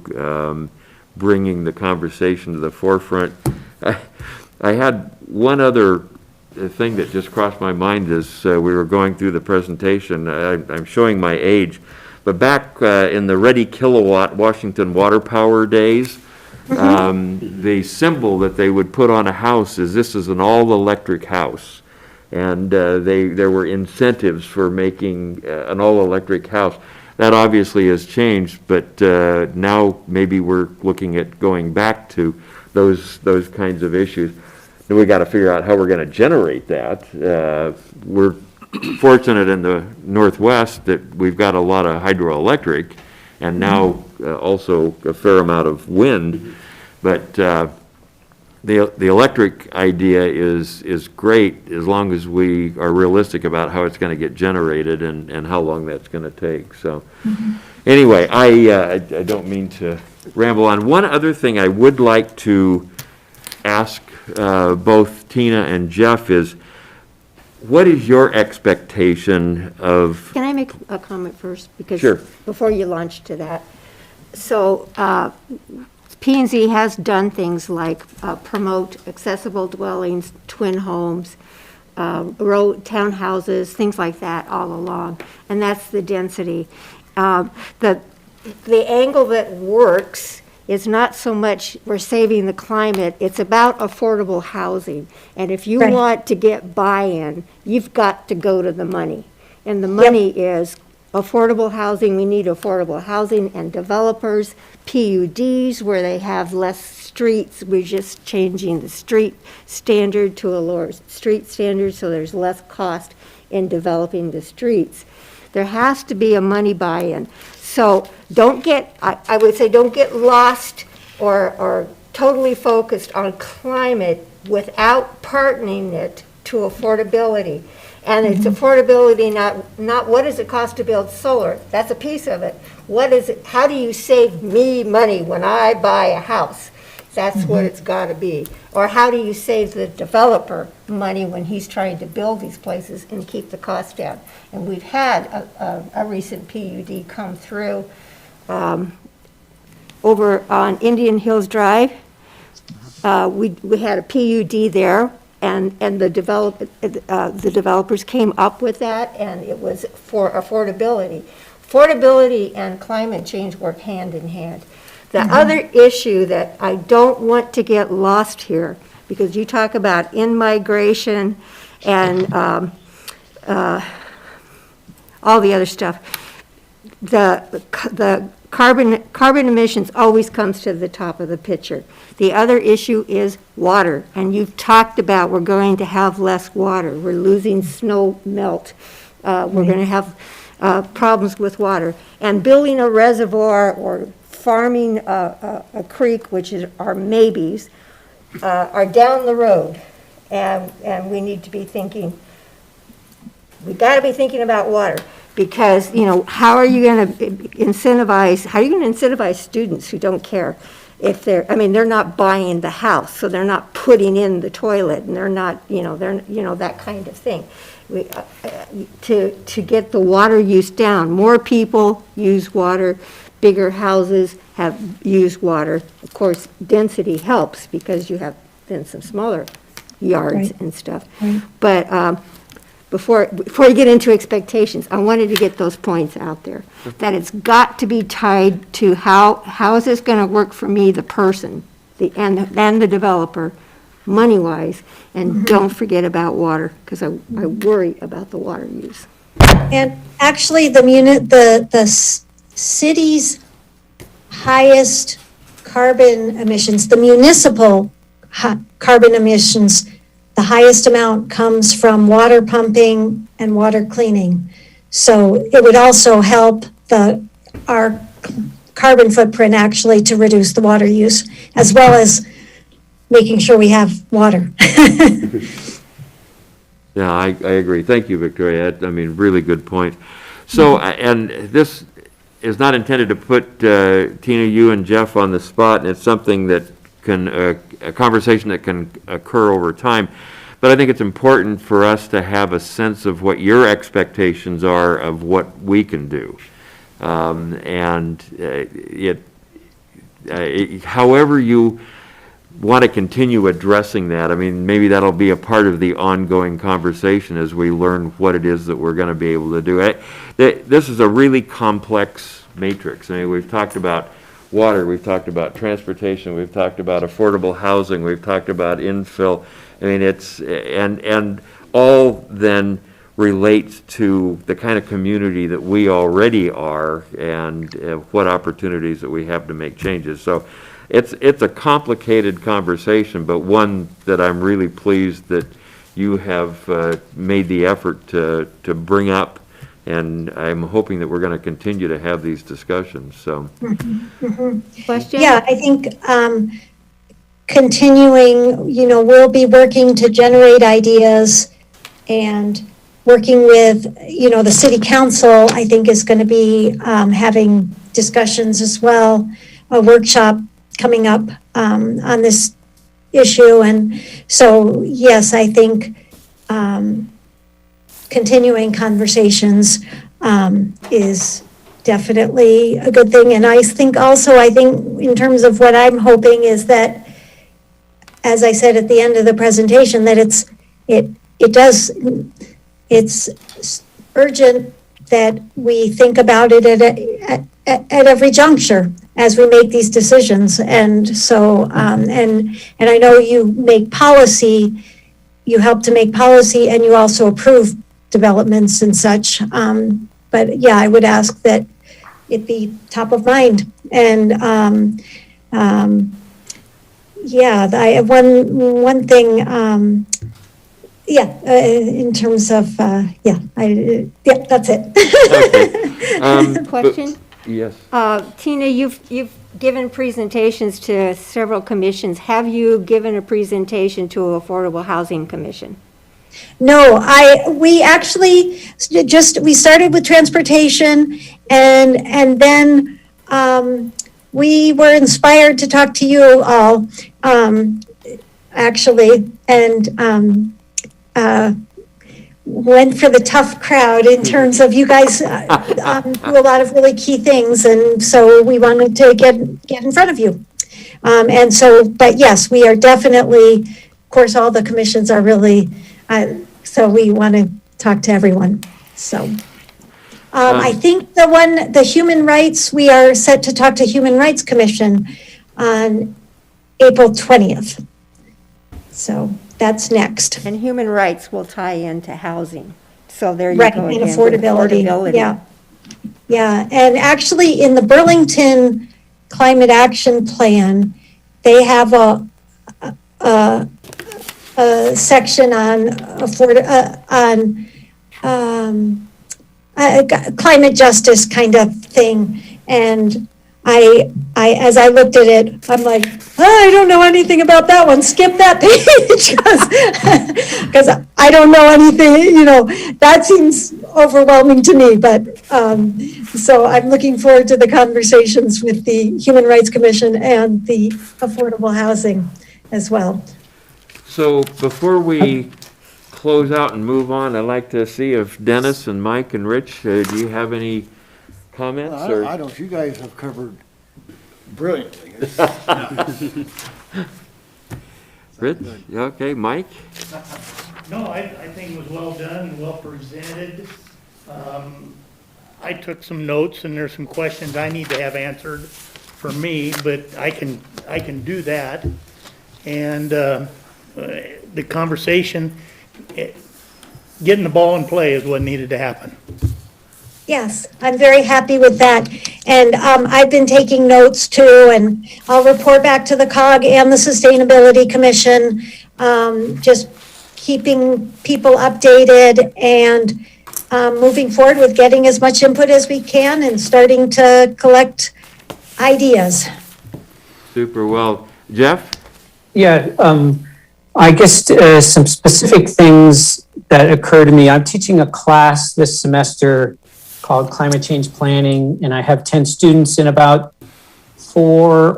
bringing the conversation to the forefront. I had one other thing that just crossed my mind as we were going through the presentation. I'm showing my age, but back in the Ready Kilowatt Washington water power days, the symbol that they would put on a house is this is an all-electric house. And there were incentives for making an all-electric house. That obviously has changed, but now maybe we're looking at going back to those kinds of issues. Then we got to figure out how we're going to generate that. We're fortunate in the Northwest that we've got a lot of hydroelectric, and now also a fair amount of wind. But the electric idea is great as long as we are realistic about how it's going to get generated and how long that's going to take. So anyway, I don't mean to ramble on. One other thing I would like to ask both Tina and Jeff is, what is your expectation of... Can I make a comment first? Because Sure. before you launch to that. So P&Z has done things like promote accessible dwellings, twin homes, row townhouses, things like that all along. And that's the density. The angle that works is not so much we're saving the climate, it's about affordable housing. And if you Right. want to get buy-in, you've got to go to the money. And the money is affordable housing. We need affordable housing and developers, PUDs where they have less streets. We're just changing the street standard to a lower street standard so there's less cost in developing the streets. There has to be a money buy-in. So don't get, I would say, don't get lost or totally focused on climate without partnering it to affordability. And it's affordability, not what does it cost to build solar? That's a piece of it. What is it? How do you save me money when I buy a house? That's what it's got to be. Or how do you save the developer money when he's trying to build these places and keep the cost down? And we've had a recent PUD come through over on Indian Hills Drive. We had a PUD there, and the developers came up with that, and it was for affordability. Affordability and climate change work hand in hand. The other issue that I don't want to get lost here, because you talk about in-migration and all the other stuff, the carbon emissions always comes to the top of the picture. The other issue is water, and you've talked about we're going to have less water. We're losing snow melt. We're going to have problems with water. And building a reservoir or farming a creek, which is our maybes, are down the road. And we need to be thinking, we've got to be thinking about water. Because, how are you going to incentivize students who don't care if they're not buying the house, so they're not putting in the toilet, and they're not, that kind of thing. To get the water use down, more people use water, bigger houses use water. Of course, density helps because you have then some smaller yards and stuff. Right. But, before you get into expectations, I wanted to get those points out there, that it's got to be tied to how is this going to work for me, the person, and the developer, money-wise, and don't forget about water, because I worry about the water use. And actually, the city's highest carbon emissions, the municipal carbon emissions, the highest amount comes from water pumping and water cleaning. So it would also help our carbon footprint actually to reduce the water use, as well as making sure we have water. Yeah, I agree. Thank you, Victoria. Really good point. So, and this is not intended to put Tina, you and Jeff on the spot, and it's something that a conversation that can occur over time. But I think it's important for us to have a sense of what your expectations are of what we can do. However you want to continue addressing that, maybe that'll be a part of the ongoing conversation as we learn what it is that we're going to be able to do. This is a really complex matrix. We've talked about water, we've talked about transportation, we've talked about affordable housing, we've talked about infill. It's and all then relates to the kind of community that we already are and what opportunities that we have to make changes. So it's a complicated conversation, but one that I'm really pleased that you have made the effort to bring up, and I'm hoping that we're going to continue to have these discussions. So, Question? Yeah, I think continuing, we'll be working to generate ideas, and working with, the city council, I think is going to be having discussions as well, a workshop coming up on this issue. And so, yes, I think continuing conversations is definitely a good thing. And I think in terms of what I'm hoping is that, as I said at the end of the presentation, that it's urgent that we think about it at every juncture as we make these decisions. And so, and I know you make policy, you help to make policy, and you also approve developments and such. But yeah, I would ask that it be top of mind. And yeah, I have one thing. In terms of that's it. Okay. Question? Yes. Tina, you've given presentations to several commissions. Have you given a presentation to Affordable Housing Commission? No, we actually we started with transportation, and then we were inspired to talk to you all, actually, and went for the tough crowd in terms of you guys do a lot of really key things, and so we wanted to get in front of you. And so, but yes, we are definitely, of course, all the commissions are really, so we want to talk to everyone, so. I think the human rights, we are set to talk to Human Rights Commission on April 20th. So that's next. And human rights will tie into housing. So there you Right, go and again. with affordability, yeah. Yeah, and actually in the Burlington Climate Action Plan, they have a section on climate justice kind of thing. And as I looked at it, I'm like, oh, I don't know anything about that one. Skip that page because I don't know anything, that seems overwhelming to me. But so I'm looking forward to the conversations with the Human Rights Commission and the affordable housing as well. So before we close out and move on, I'd like to see if Dennis and Mike and Rich, do you have any comments? I don't, you guys have covered brilliantly. Rich? Okay, Mike? No, I think it was well done and well presented. I took some notes and there's some questions I need to have answered for me, but I can do that. And the conversation, getting the ball in play is what needed to happen. Yes, I'm very happy with that. And I've been taking notes too, and I'll report back to the COG and the Sustainability Commission, just keeping people updated and moving forward with getting as much input as we can and starting to collect ideas. Super well. Jeff? Yeah, I guess some specific things that occur to me. I'm teaching a class this semester called Climate Change Planning, and I have 10 students, and about 5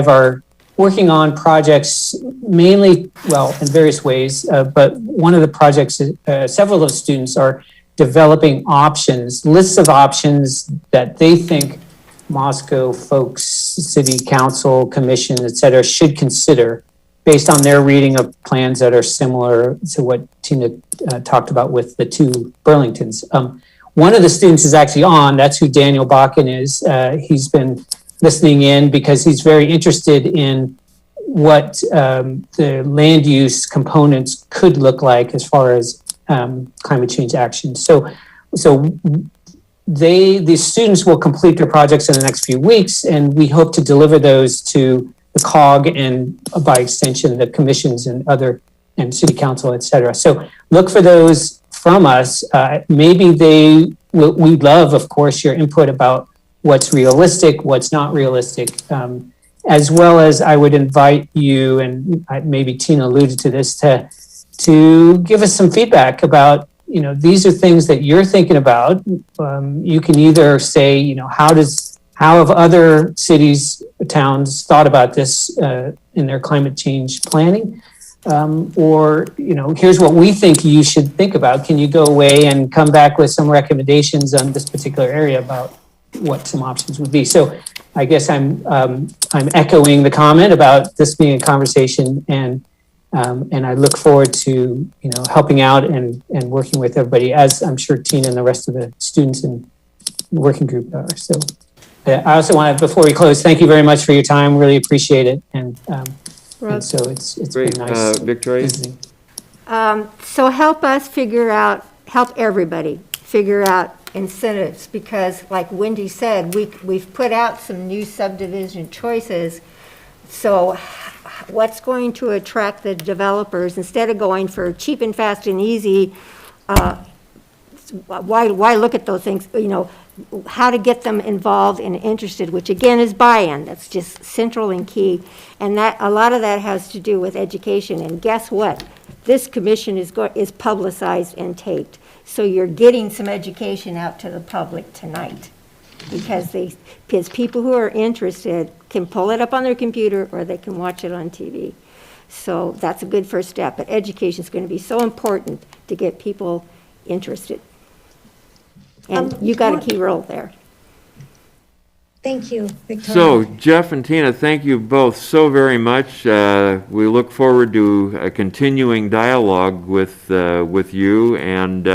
are working on projects mainly, well, in various ways, but one of the projects, several of those students are developing lists of options that they think Moscow folks, city council, commission, et cetera, should consider based on their reading of plans that are similar to what Tina talked about with the two Burlingtons. One of the students is actually on, that's who Daniel Bakken is. He's been listening in because he's very interested in what the land use components could look like as far as climate change action. So the students will complete their projects in the next few weeks, and we hope to deliver those to the COG and by extension, the commissions and city council, et cetera. So look for those from us. Maybe we'd love, of course, your input about what's realistic, what's not realistic, as well as I would invite you, and maybe Tina alluded to this, to give us some feedback about, these are things that you're thinking about. You can either say, how have other cities, towns thought about this in their climate change planning? Or, here's what we think you should think about. Can you go away and come back with some recommendations on this particular area about what some options would be? So I guess I'm echoing the comment about this being a conversation, and I look forward to, helping out and working with everybody, as I'm sure Tina and the rest of the students in the working group are. So I also want to, before we close, thank you very much for your time. Really appreciate it. And so it's Great. been nice. Victoria? visiting. So help everybody figure out incentives, because like Wendy said, we've put out some new subdivision choices. So what's going to attract the developers instead of going for cheap and fast and easy? Why look at those things? How to get them involved and interested, which again is buy-in. That's just central and key. And that a lot of that has to do with education. And guess what? This commission is publicized and taped. So you're getting some education out to the public tonight, because people who are interested can pull it up on their computer or they can watch it on TV. So that's a good first step. But education is going to be so important to get people interested. And you got a key role there. Thank you, Victoria. So Jeff and Tina, thank you both so very much. We look forward to a continuing dialogue with you, and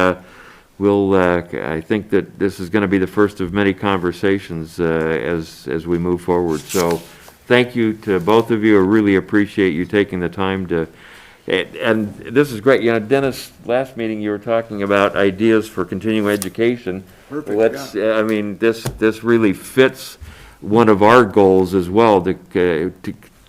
I think that this is going to be the first of many conversations as we move forward. So thank you to both of you. I really appreciate you taking the time to, and this is great. You know, Dennis, last meeting you were talking about ideas for continuing education. Perfect, I mean, this really fits one of our goals as well, to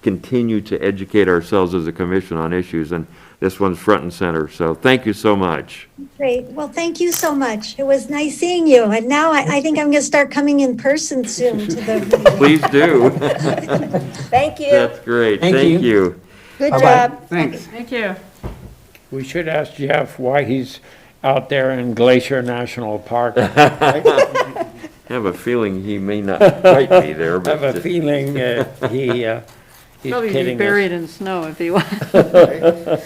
continue to educate ourselves as a commission on issues, and this one's front and center. So thank you so much. Great. Well, thank you so much. It was nice seeing you. And now I think I'm going to start coming in person soon to the meeting. Please do. Thank you. That's great. Thank Thank you. you. Good Bye-bye. job. Thanks. Thank you. We should ask Jeff why he's out there in Glacier National Park. I I have a feeling he may not quite be there, but have a feeling he's Probably be kidding us. buried in snow if he was.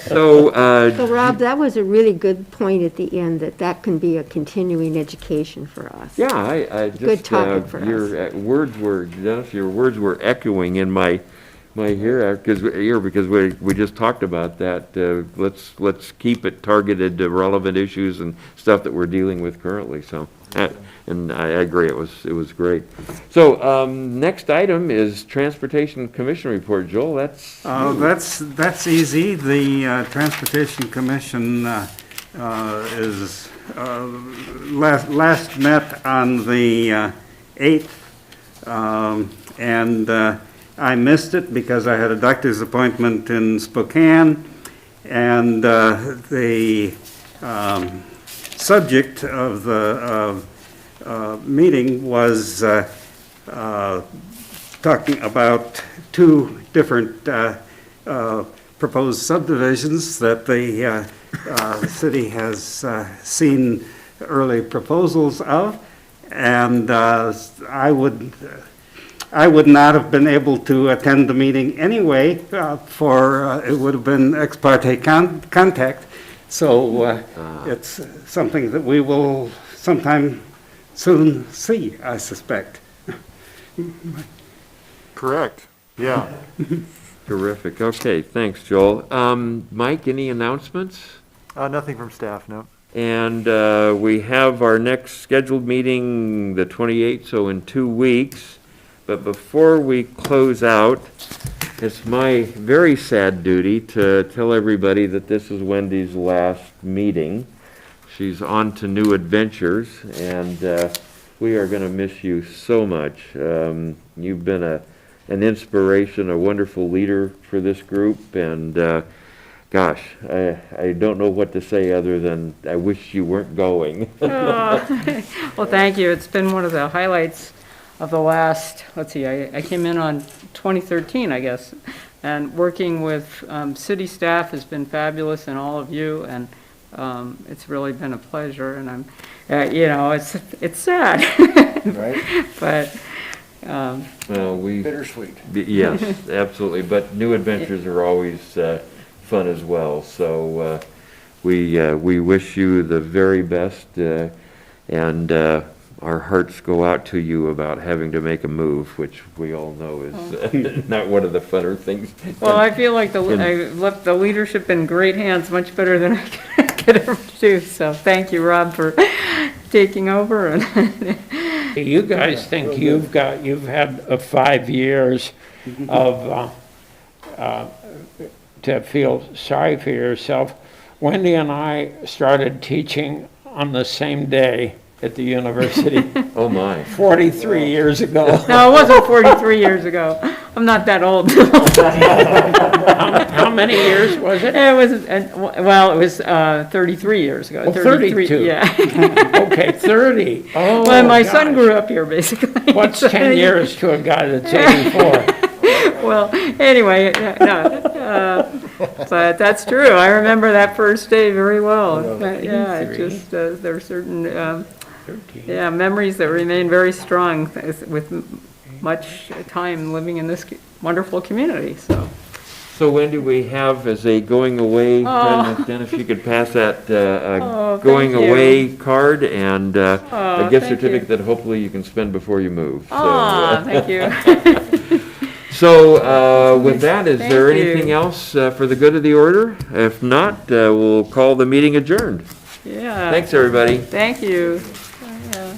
so, So Rob, that was a really good point at the end, that can be a continuing education for us. yeah, I just, Good topic for your words were, Dennis, your words were echoing in my ear, because we just talked about that. Let's keep it targeted to relevant issues and stuff that we're dealing with currently. So, and I agree, it was great. So, next item is Transportation Commission report. Joel, That's easy. The Transportation Commission is last met on the 8th, and I missed it because I had a doctor's appointment in Spokane, and the subject of the meeting was talking about two different proposed subdivisions that the city has seen early proposals of, and I would not have been able to attend the meeting anyway, for it would have been ex parte contact. So it's something that we will sometime soon see, I suspect. Correct. Yeah. terrific. Okay, thanks, Joel. Mike, any announcements? Nothing from staff, no. And we have our next scheduled meeting the 28th, so in 2 weeks. But before we close out, it's my very sad duty to tell everybody that this is Wendy's last meeting. She's on to new adventures, and we are going to miss you so much. You've been an inspiration, a wonderful leader for this group, and gosh, I don't know what to say other than I wish you weren't going. Well, thank you. It's been one of the highlights of the last, let's see, I came in on 2013, I guess, and working with city staff has been fabulous, and all of you, and it's really been a pleasure, and I'm, it's sad. Right? But, Well, Bittersweet. yes, absolutely, but new adventures are always fun as well, so we wish you the very best, and our hearts go out to you about having to make a move, which we all know is not one of the funner things. well, I feel like I left the leadership in great hands, much better than I could ever do, so thank you, Rob, for taking over. And You guys think you've had 5 years of, to feel sorry for yourself. Wendy and I started teaching on the same day at the university Oh, my. 43 years ago. No, it wasn't 43 years ago. I'm not that old. How many years was it? It was 33 years ago. Oh, 32. Yeah. Okay, 30. Oh, Well, my son gosh. grew up here, basically. What's So 10 years to a guy that's 84? Well, anyway, no, but that's true. I remember that first day very well. But, yeah, it 33. just, there are certain, 13. memories that remain very strong with much time living in this wonderful community, so. So when do we have as a going away, Dennis, you could pass that Oh, going thank you. away card and a Oh, gift thank certificate you. that hopefully you can spend before you move. Thank you. So with that, is Thank there you. anything else for the good of the order? If not, we'll call the meeting adjourned. Yeah. Thanks, everybody. Thank you. Yeah.